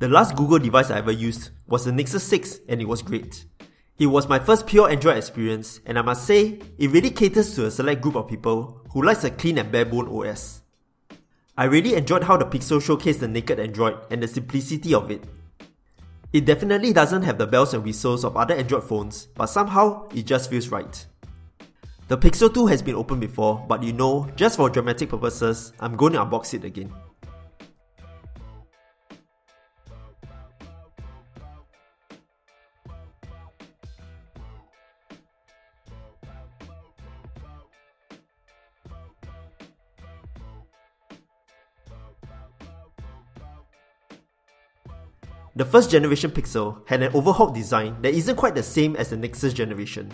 The last Google device I ever used was the Nexus 6 and it was great. It was my first pure Android experience and I must say, it really caters to a select group of people who likes a clean and bare-bone OS. I really enjoyed how the Pixel showcased the naked Android and the simplicity of it. It definitely doesn't have the bells and whistles of other Android phones, but somehow it just feels right. The Pixel 2 has been opened before, but you know, just for dramatic purposes, I'm going to unbox it again. The first generation Pixel had an overhauled design that isn't quite the same as the Nexus generation.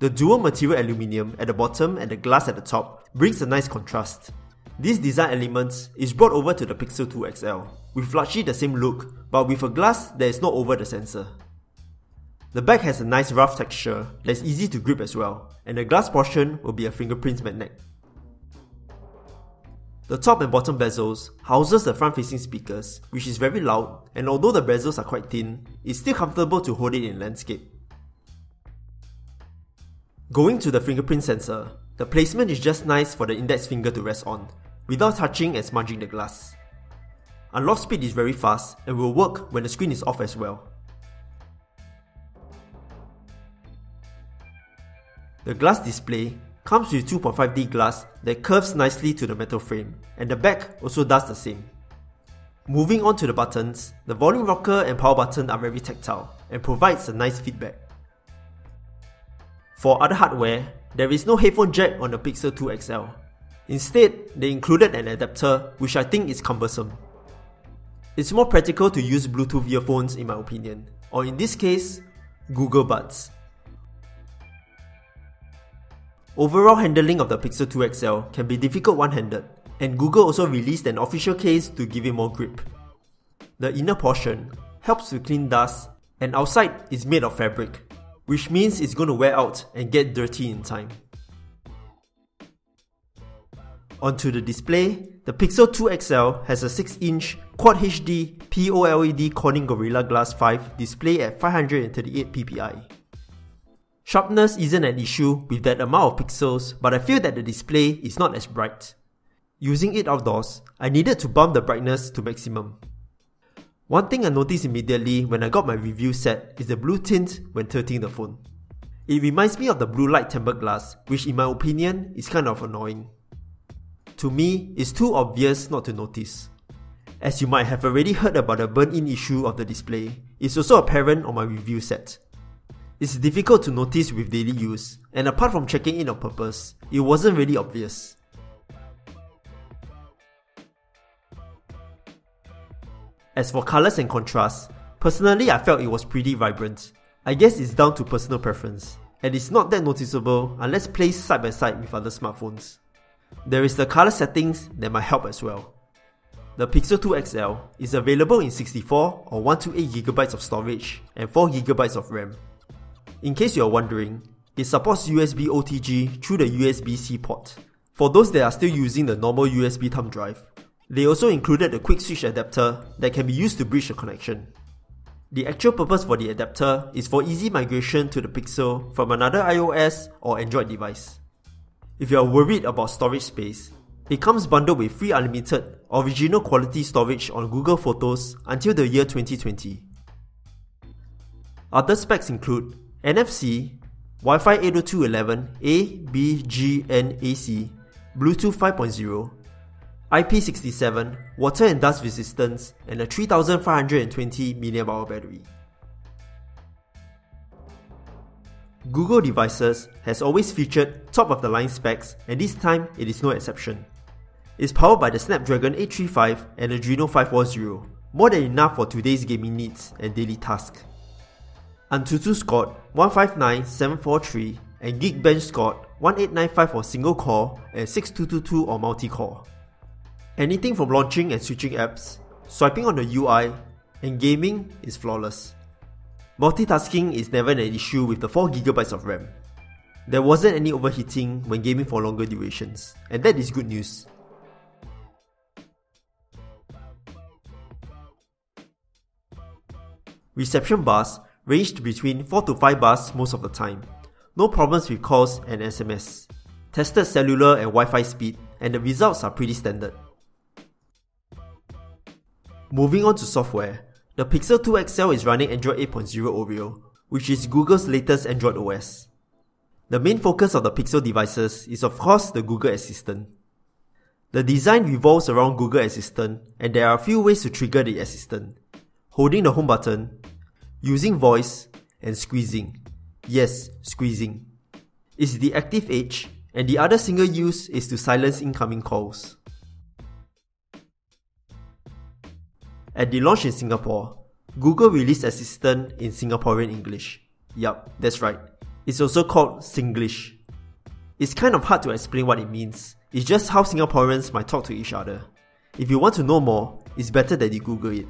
The dual material aluminium at the bottom and the glass at the top brings a nice contrast. These design elements is brought over to the Pixel 2 XL, with largely the same look, but with a glass that is not over the sensor. The back has a nice rough texture that's easy to grip as well, and the glass portion will be a fingerprint magnet. The top and bottom bezels houses the front-facing speakers, which is very loud, and although the bezels are quite thin, it's still comfortable to hold it in landscape. Going to the fingerprint sensor, the placement is just nice for the index finger to rest on, without touching and smudging the glass. Unlock speed is very fast and will work when the screen is off as well. The glass display comes with 2.5D glass that curves nicely to the metal frame, and the back also does the same. Moving on to the buttons, the volume rocker and power button are very tactile and provides a nice feedback. For other hardware, there is no headphone jack on the Pixel 2 XL. Instead, they included an adapter which I think is cumbersome. It's more practical to use Bluetooth earphones in my opinion, or in this case, Google Buds. Overall handling of the Pixel 2 XL can be difficult one-handed, and Google also released an official case to give it more grip. The inner portion helps to clean dust, and outside is made of fabric, which means it's going to wear out and get dirty in time. Onto the display, the Pixel 2 XL has a 6-inch Quad HD POLED Corning Gorilla Glass 5 display at 538 ppi. Sharpness isn't an issue with that amount of pixels, but I feel that the display is not as bright. Using it outdoors, I needed to bump the brightness to maximum. One thing I noticed immediately when I got my review set is the blue tint when tilting the phone. It reminds me of the blue light tempered glass, which in my opinion is kind of annoying. To me, it's too obvious not to notice. As you might have already heard about the burn-in issue of the display, it's also apparent on my review set. It's difficult to notice with daily use, and apart from checking in on purpose, it wasn't really obvious. As for colours and contrast, personally I felt it was pretty vibrant. I guess it's down to personal preference, and it's not that noticeable unless placed side by side with other smartphones. There is the colour settings that might help as well. The Pixel 2 XL is available in 64 or 128GB of storage and 4GB of RAM. In case you are wondering, it supports USB OTG through the USB-C port. For those that are still using the normal USB thumb drive, they also included a quick switch adapter that can be used to bridge the connection. The actual purpose for the adapter is for easy migration to the Pixel from another iOS or Android device. If you are worried about storage space, it comes bundled with free unlimited, original quality storage on Google Photos until the year 2020. Other specs include NFC, Wi-Fi 802.11a, b, g, and AC, Bluetooth 5.0, IP67, water and dust resistance, and a 3520 mAh battery. Google devices has always featured top-of-the-line specs, and this time it is no exception. It's powered by the Snapdragon 835 and Adreno 540, more than enough for today's gaming needs and daily tasks. Antutu scored 159743 and Geekbench scored 1895 for single core and 6222 on multi-core. Anything from launching and switching apps, swiping on the UI, and gaming is flawless. Multitasking is never an issue with the 4GB of RAM. There wasn't any overheating when gaming for longer durations, and that is good news. Reception bars ranged between 4 to 5 bars most of the time. No problems with calls and SMS. Tested cellular and Wi-Fi speed, and the results are pretty standard. Moving on to software, the Pixel 2 XL is running Android 8.0 Oreo, which is Google's latest Android OS. The main focus of the Pixel devices is of course the Google Assistant. The design revolves around Google Assistant, and there are a few ways to trigger the Assistant: holding the home button, using voice, and squeezing. Yes, squeezing. It's the active age, and the other single use is to silence incoming calls. At the launch in Singapore, Google released Assistant in Singaporean English. Yup, that's right. It's also called Singlish. It's kind of hard to explain what it means. It's just how Singaporeans might talk to each other. If you want to know more, it's better that you Google it.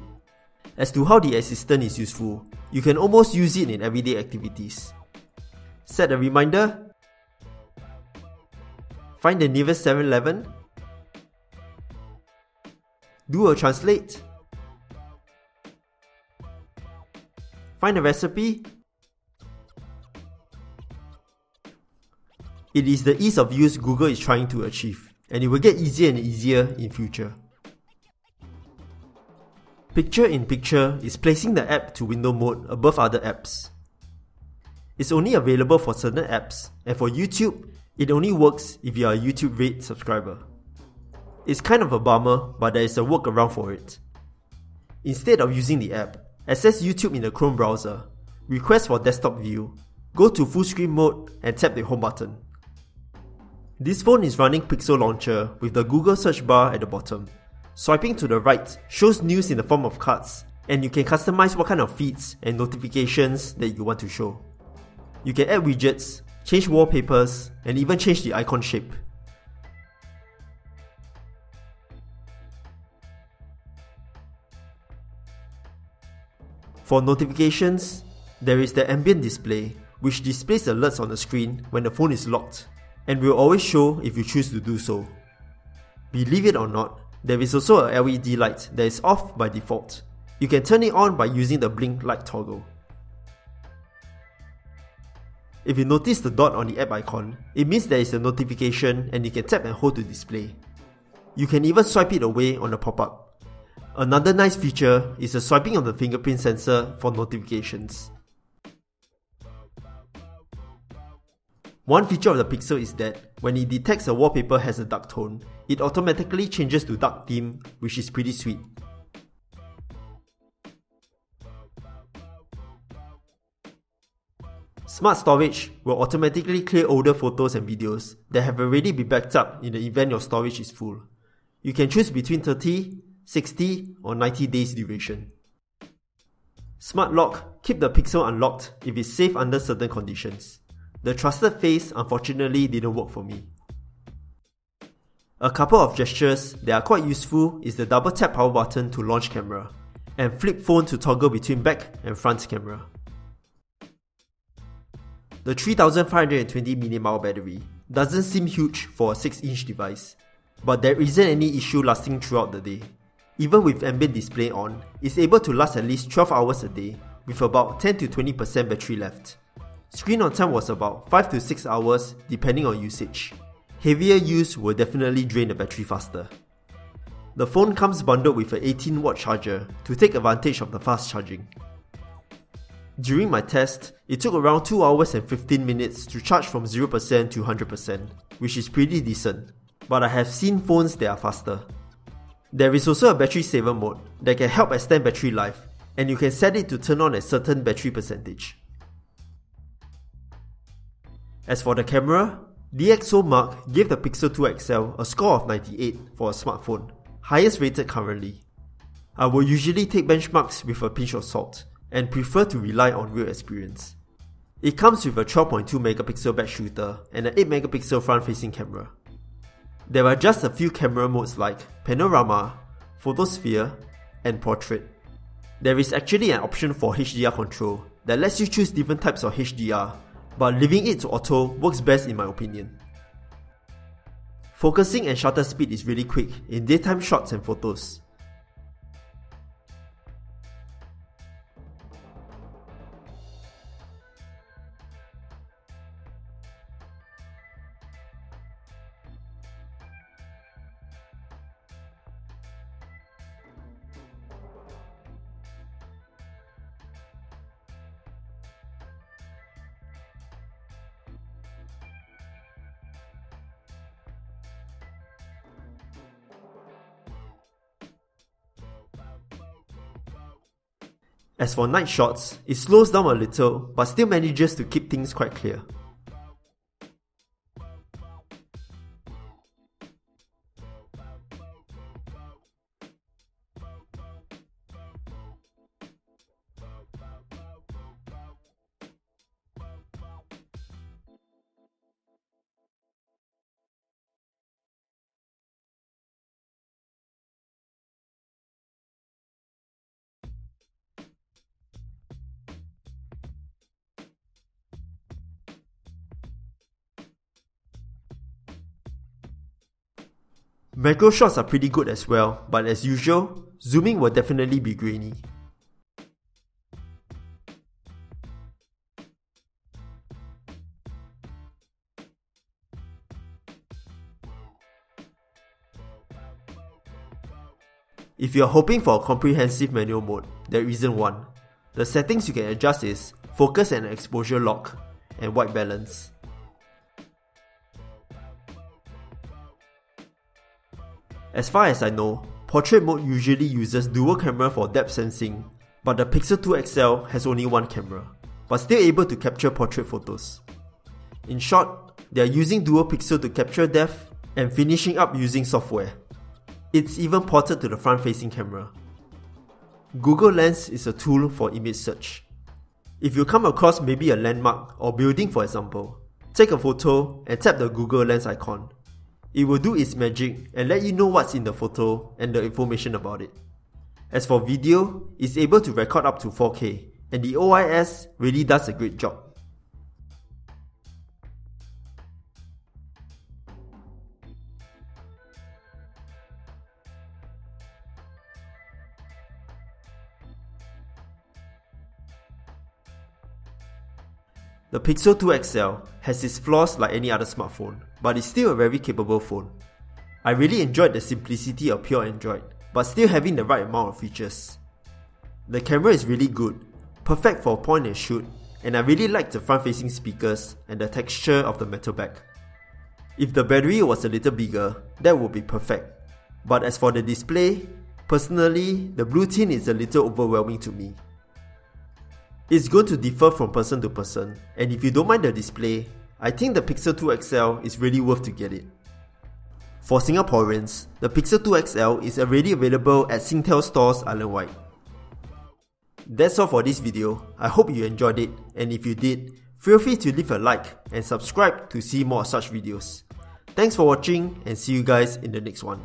As to how the Assistant is useful, you can almost use it in everyday activities. Set a reminder, find the nearest 7-Eleven, do a translate, find a recipe. It is the ease of use Google is trying to achieve, and it will get easier and easier in future. Picture-in-Picture is placing the app to window mode above other apps. It's only available for certain apps, and for YouTube, it only works if you are a YouTube Red subscriber. It's kind of a bummer, but there is a workaround for it. Instead of using the app, access YouTube in the Chrome browser, request for desktop view, go to full screen mode and tap the home button. This phone is running Pixel Launcher with the Google search bar at the bottom. Swiping to the right shows news in the form of cards, and you can customize what kind of feeds and notifications that you want to show. You can add widgets, change wallpapers, and even change the icon shape. For notifications, there is the ambient display, which displays alerts on the screen when the phone is locked, and will always show if you choose to do so. Believe it or not, there is also a LED light that is off by default. You can turn it on by using the blink light toggle. If you notice the dot on the app icon, it means there is a notification and you can tap and hold to display. You can even swipe it away on the pop-up. Another nice feature is the swiping of the fingerprint sensor for notifications. One feature of the Pixel is that when it detects a wallpaper has a dark tone, it automatically changes to dark theme, which is pretty sweet. Smart Storage will automatically clear older photos and videos that have already been backed up in the event your storage is full. You can choose between 30, 60 or 90 days duration. Smart Lock keep the Pixel unlocked if it's safe under certain conditions. The trusted face unfortunately didn't work for me. A couple of gestures that are quite useful is the double tap power button to launch camera, and flip phone to toggle between back and front camera. The 3520 mAh battery doesn't seem huge for a 6-inch device, but there isn't any issue lasting throughout the day. Even with ambient display on, it's able to last at least 12 hours a day with about 10 to 20% battery left. Screen on time was about 5 to 6 hours depending on usage. Heavier use will definitely drain the battery faster. The phone comes bundled with an 18-watt charger to take advantage of the fast charging. During my test, it took around 2 hours and 15 minutes to charge from 0% to 100%, which is pretty decent, but I have seen phones that are faster. There is also a battery saver mode that can help extend battery life, and you can set it to turn on at certain battery percentage. As for the camera, DxOMark gave the Pixel 2 XL a score of 98 for a smartphone, highest rated currently. I will usually take benchmarks with a pinch of salt, and prefer to rely on real experience. It comes with a 12.2MP back shooter and an 8MP front-facing camera. There are just a few camera modes like Panorama, Photosphere, and Portrait. There is actually an option for HDR control that lets you choose different types of HDR, but leaving it to auto works best in my opinion. Focusing and shutter speed is really quick in daytime shots and photos. As for night shots, it slows down a little but still manages to keep things quite clear. Macro shots are pretty good as well, but as usual, zooming will definitely be grainy. If you are hoping for a comprehensive manual mode, there isn't one. The settings you can adjust is focus and exposure lock, and white balance. As far as I know, portrait mode usually uses dual camera for depth sensing, but the Pixel 2 XL has only one camera, but still able to capture portrait photos. In short, they are using dual pixel to capture depth and finishing up using software. It's even ported to the front-facing camera. Google Lens is a tool for image search. If you come across maybe a landmark or building for example, take a photo and tap the Google Lens icon. It will do its magic and let you know what's in the photo and the information about it. As for video, it's able to record up to 4K, and the OIS really does a great job. The Pixel 2 XL has its flaws like any other smartphone, but it's still a very capable phone. I really enjoyed the simplicity of pure Android, but still having the right amount of features. The camera is really good, perfect for point and shoot, and I really like the front-facing speakers and the texture of the metal back. If the battery was a little bigger, that would be perfect. But as for the display, personally, the blue tint is a little overwhelming to me. It's going to differ from person to person, and if you don't mind the display, I think the Pixel 2 XL is really worth to get it. For Singaporeans, the Pixel 2 XL is already available at Singtel stores island-wide. That's all for this video. I hope you enjoyed it, and if you did, feel free to leave a like and subscribe to see more such videos. Thanks for watching and see you guys in the next one.